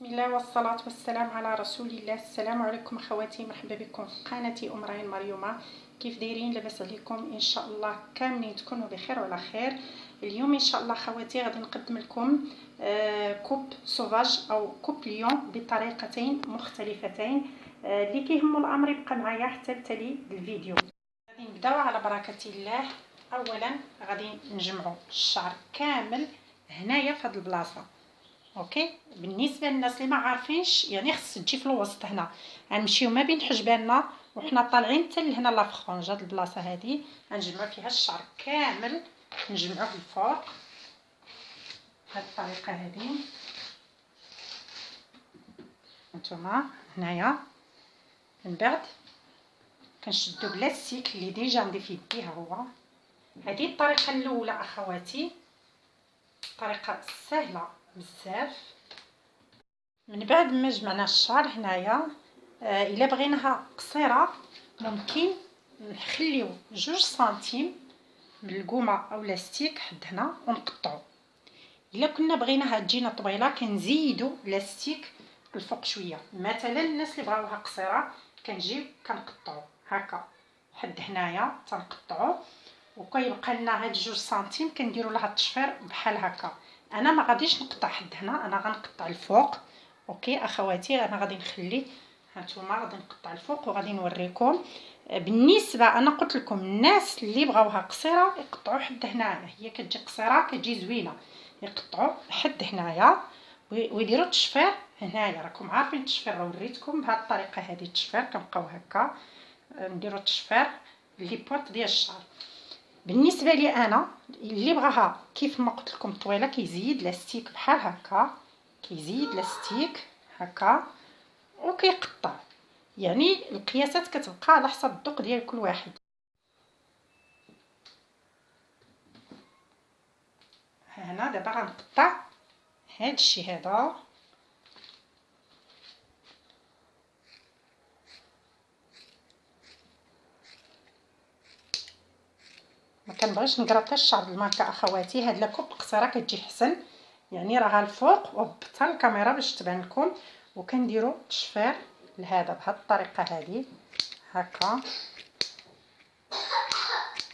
بسم الله والصلاة والسلام على رسول الله. السلام عليكم اخواتي، مرحبا بكم في قناتي ام راين مريومه. كيف دايرين؟ لاباس عليكم؟ ان شاء الله كاملين تكونوا بخير وعلى خير. اليوم ان شاء الله خواتي غادي نقدم لكم كوب سوفاج او كوب ليون بطريقتين مختلفتين. اللي كيهمو الامر يبقى معايا حتى لتالي الفيديو. غادي نبداو على بركه الله. اولا غادي نجمعوا الشعر كامل هنايا في هذه البلاصه. اوكي، بالنسبه للناس اللي ما عارفينش يعني خص تجي في الوسط هنا، غنمشيو ما بين حجباننا وحنا طالعين حتى لهنا لا فرونج. هاد البلاصه هادي غنجمعوا فيها الشعر كامل، نجمعوه الفوق بهاد الطريقه هادي. هانتوما هنايا من بعد كنشدو بلاستيك اللي ديجا عندي في يدي. ها هو هذه الطريقه الاولى اخواتي، طريقه سهله بزاف. من بعد ما جمعنا الشعر هنايا الا بغيناها قصيره ممكن نخليو 2 سنتيم من القومه او لاستيك حد هنا ونقطعو. الا كنا بغيناها تجينا طويله كنزيدو لاستيك الفوق شويه. مثلا الناس اللي بغاوها قصيره كنجيو كنقطعو هكا حد هنايا تنقطعو، وكيبقى لنا هاد 2 سنتيم كنديروا لها التشفير بحال هكا. انا ما غاديش نقطع حد هنا، انا غنقطع الفوق. اوكي اخواتي، انا غادي نخلي هانتوما غادي نقطع الفوق وغادي نوريكم. بالنسبه انا قلت لكم الناس اللي بغاوها قصيره يقطعوا حد هنايا، هي كتجي قصيره كتجي زوينه، يقطعوا حد هنايا ويديروا التشفير هنايا. راكم عارفين التشفير، راه وريتكم بهذه الطريقه هذه التشفير كنبقاو هكا نديروا التشفير لي بوط ديال الشعر. بالنسبه لي انا اللي بغاها كيف ما قلت لكم طويله كيزيد لاستيك بحال هكا، كيزيد لاستيك هكا وكيقطع. يعني القياسات كتبقى على حسب الذوق ديال كل واحد. هنا دابا غنقطع هذا الشيء هذا، ما كنبغيش نقرطي الشعر بالماركه اخواتي. هاد لاكوب قصيره كتجي حسن، يعني راها الفوق وهبطتها الكاميرا باش تبان لكم. وكنديروا التشفير لهذا بهاد الطريقه هذه هكا،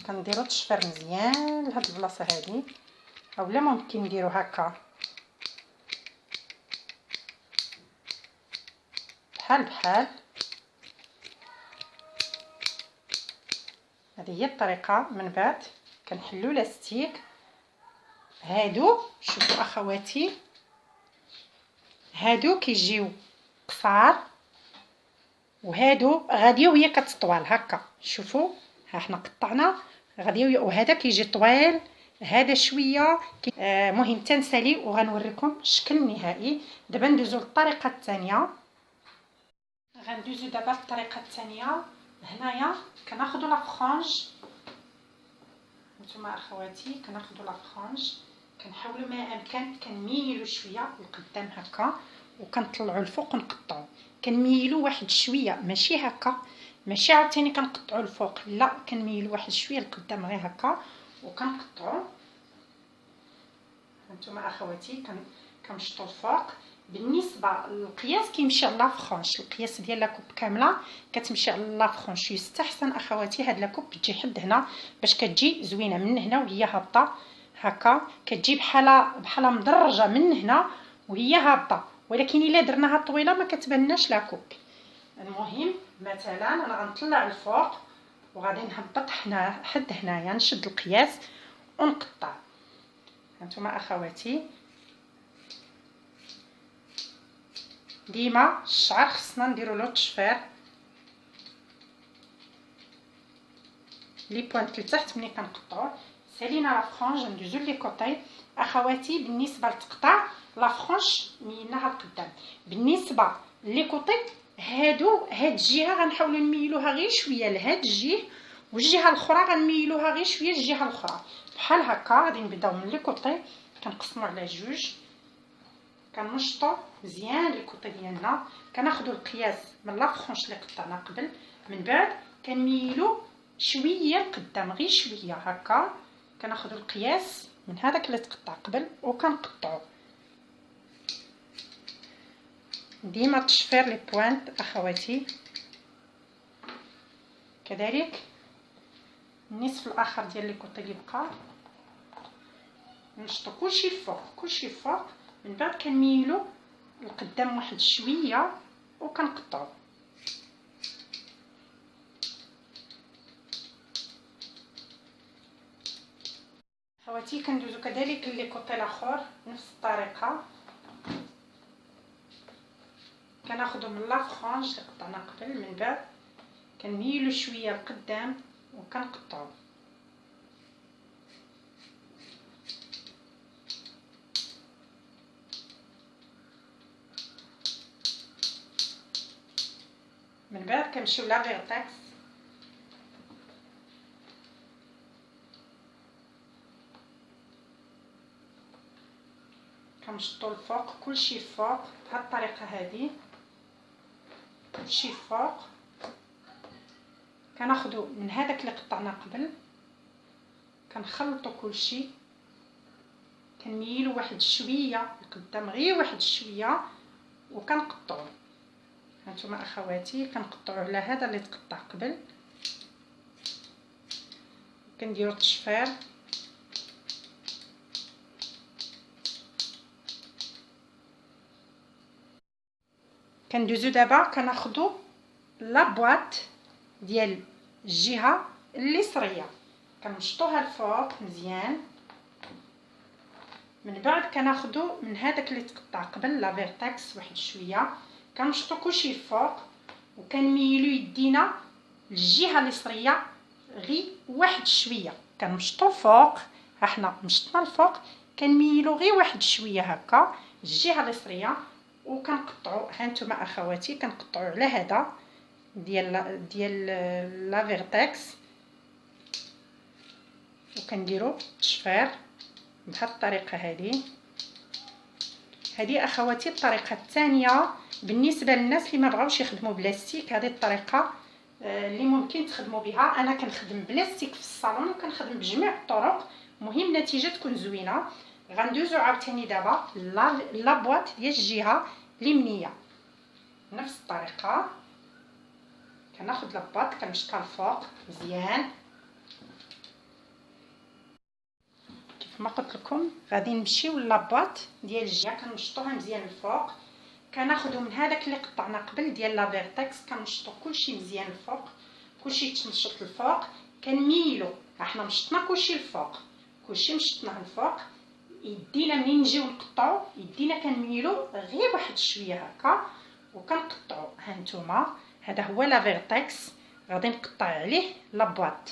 كنديروا التشفير مزيان لهاد البلاصه هذه، اولا ممكن نديروا هكا بحال. هذه هي الطريقه. من بعد كنحلوا لاستيك هادو. شوفوا اخواتي، هادو كيجيو قصار وهادو غاديو هي كتطوال هكا. شوفوا ها حنا قطعنا غاديو، وهذا كيجي طويل، هذا شويه مهم تنسالي وغنوريكم الشكل النهائي. دابا ندوزو للطريقه الثانيه. غندوزو دابا للطريقه الثانيه. هنايا كناخذوا لا فرانج. نتوما اخواتي كناخذوا لا فرانج، كنحاولوا ما امكن كنميلوا شويه لقدام هكا وكنطلعوا الفوق ونقطعوا. كنميلوا واحد شويه، ماشي هكا، ماشي عاوتاني كنقطعوا الفوق، لا كنميلوا واحد شويه لقدام غير هكا وكنقطعوا. هانتوما اخواتي كنشطوا الفوق. بالنسبه للقياس كيمشي على لافرونش، القياس ديال لاكوب كامله كتمشي على لافرونش. يستحسن اخواتي هاد لاكوب تجي حد هنا باش كتجي زوينه من هنا وهي هابطه هكا، كتجي بحال مدرجه من هنا وهي هابطه. ولكن الا درناها طويله ما كتبانناش لاكوب. المهم مثلا انا غنطلع الفوق وغادي نهبط هنا حد هنايا، نشد القياس ونقطع. هانتوما اخواتي ديما الشعر خصنا نديرو له التشفير لي بوينت لتحت ملي كنقطعو. سالينا لا فرانج ندوزو لي كوطي اخواتي. بالنسبه للتقطاع لا فرانج ميلناها لقدام. بالنسبه لي كوطي هاد الجهه غنحاولوا نميلوها غير شويه لهاد الجهه، والجهه الاخرى غنميلوها غير شويه للجهه الاخرى بحال هكا. غادي نبداو من لي كوطي كنقسموا على 2، كنمشطوا مزيان لي كوطي ديالنا. كناخذوا القياس من لا فرونش اللي قطعنا قبل، من بعد كنميلوا شويه لقدام غير شويه هكا. كناخذوا القياس من هذاك اللي تقطع قبل وكنقطعوا. ديما تشفير لي بوينت اخواتي. كذلك النصف الاخر ديال لي كوطي اللي بقى نشطو كلشي الفوق كلشي الفوق، من بعد كنميلو القدام واحد شويه وكنقطعو. خواتي كندوزو كذلك لي كوطي الاخر نفس الطريقه، كناخدو من لا فرانج اللي قطعنا قبل، من بعد كنميلو شويه لقدام وكنقطعو. من بعد كنمشيو لا فيرتكس كنشطو الفوق كلشي الفوق بهاد الطريقه هذه، كلشي الفوق. كناخدو من هذاك اللي قطعنا قبل كنخلطو كلشي، كنميلو واحد شويه لقدام غير واحد شويه وكنقطعو. هانتوما اخواتي كنقطعو على هذا اللي تقطع قبل، كنديرو التشفير. كندوزو دابا كناخدو لا بواط ديال الجهه اليسريه كنشطوها الفوق مزيان، من بعد كناخدو من هذاك اللي تقطع قبل لا فيرتكس واحد شويه كنشطو كلشي الفوق وكنميلو يدينا للجهه اليسريه غير واحد شويه، كنمشطو الفوق. ها حنا مشطنا الفوق كنميلو غير واحد شويه هكا الجهه اليسريه وكنقطعو. هانتوما اخواتي كنقطعو على هذا ديال لا فيرتكس وكنديرو التشفير بهاد الطريقه هذه اخواتي. الطريقه الثانيه بالنسبه للناس اللي ما بغاوش يخدموا بلاستيك، هذه الطريقه اللي ممكن تخدموا بها. انا كنخدم بلاستيك في الصالون وكنخدم بجميع الطرق، مهم النتيجه تكون زوينه. غندوزو عاوتاني دابا لا بواط ديال الجهه اليمنيه نفس الطريقه، كناخذ لا بواط كنمشطها الفوق مزيان كيف ما قلت لكم. غادي نمشيو لا بواط ديال الجهه كنمشطوها مزيان الفوق، كناخذو من هذاك اللي قطعنا قبل ديال لا فيرتكس كنمشطو كلشي مزيان الفوق، كلشي يتمشط الفوق. كنميلو حنا مشطنا كلشي الفوق، كلشي مشطناه الفوق. يدينا منين نجيو نقطعو يدينا كنميلو غير واحد شويه هكا وكنقطعو. هانتوما هذا هو لا فيرتكس غادي نقطع عليه لا بواط.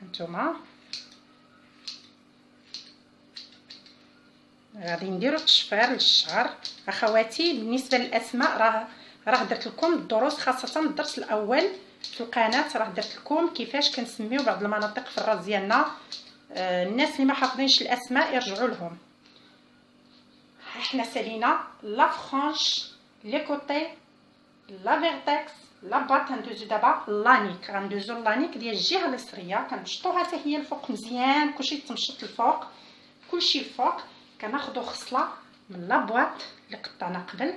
هانتوما غادي نديرو التشفير للشعر اخواتي. بالنسبه للاسماء راه درت لكم الدروس، خاصه الدرس الاول في القناه راه درت لكم كيفاش كنسميو بعض المناطق في الراس ديالنا. الناس اللي ما حافظينش الاسماء يرجعوا لهم. حنا سالينا لا فرانش لي كوتي لا فيرتكس لا بواط. غندوزو دابا لانيك، غندوزو لانيك ديال الجهه اليسريه كنشطوها حتى هي الفوق مزيان، كلشي تمشط الفوق كلشي الفوق. كناخذوا خصله من لا بواط اللي قطعنا قبل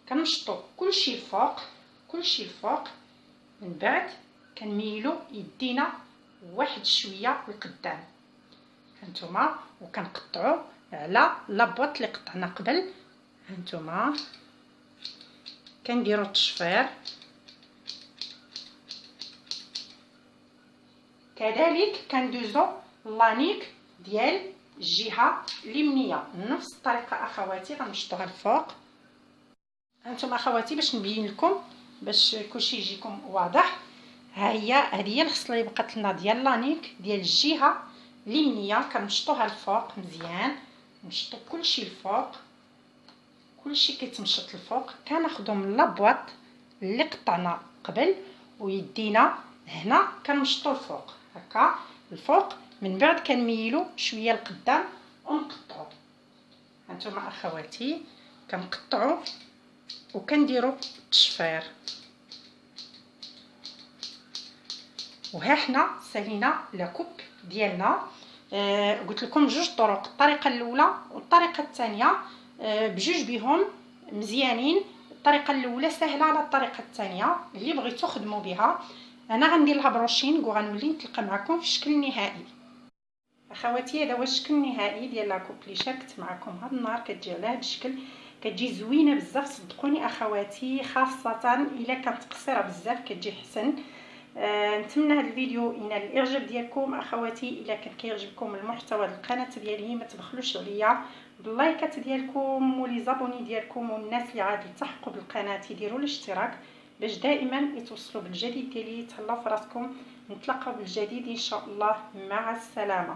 كنشطو كلشي الفوق كلشي الفوق، من بعد كنميلو يدينا واحد شويه لقدام. هانتوما وكنقطعوا على لا بواط اللي قطعنا قبل. هانتوما كنديروا التشفير كذلك كندوزو لانيك ديال الجهه اليمنيه نفس الطريقه اخواتي غنشطوها الفوق. هانتوما اخواتي باش نبين لكم باش كلشي يجيكم واضح، هي الخصله اللي بقات لنا ديال لانيك ديال الجهه اليمنيه كنشطوها الفوق مزيان، نشطو كلشي الفوق كلشي كيتمشط الفوق. كناخذو من لابواط اللي قطعنا قبل ويدينا هنا كنمشطو الفوق هكا الفوق، من بعد كنميلو شويه لقدام ونقطعو. هانتوما اخواتي كنقطعو وكنديرو التشفير. وها حنا سالينا لاكوب ديالنا. قلت لكم جوج طرق، الطريقه الاولى والطريقه الثانيه بجوج بهم مزيانين الطريقه الاولى سهله على الطريقه الثانيه اللي بغيتو خدموا بها. انا غندير لها بروشين وغنولي نتلاقى معكم في الشكل النهائي. اخواتي هذا هو الشكل النهائي ديال لا كوبليشه. كنت معكم هذا النهار كتجي على هذا الشكل، كتجي زوينه بزاف صدقوني اخواتي، خاصه الا كانت قصيره بزاف كتجي حسن. نتمنى هذا الفيديو ينال الاعجاب ديالكم اخواتي. الا كان كيعجبكم المحتوى القناه ديالي ما تبخلوش عليا باللايكات ديالكم ولي زابوني ديالكم، والناس اللي عاد يلتحقوا بالقناه يديروا الاشتراك باش دائما يتوصلوا بالجديد ديالي. تهلاو في راسكم، نتلاقاو بالجديد ان شاء الله. مع السلامه.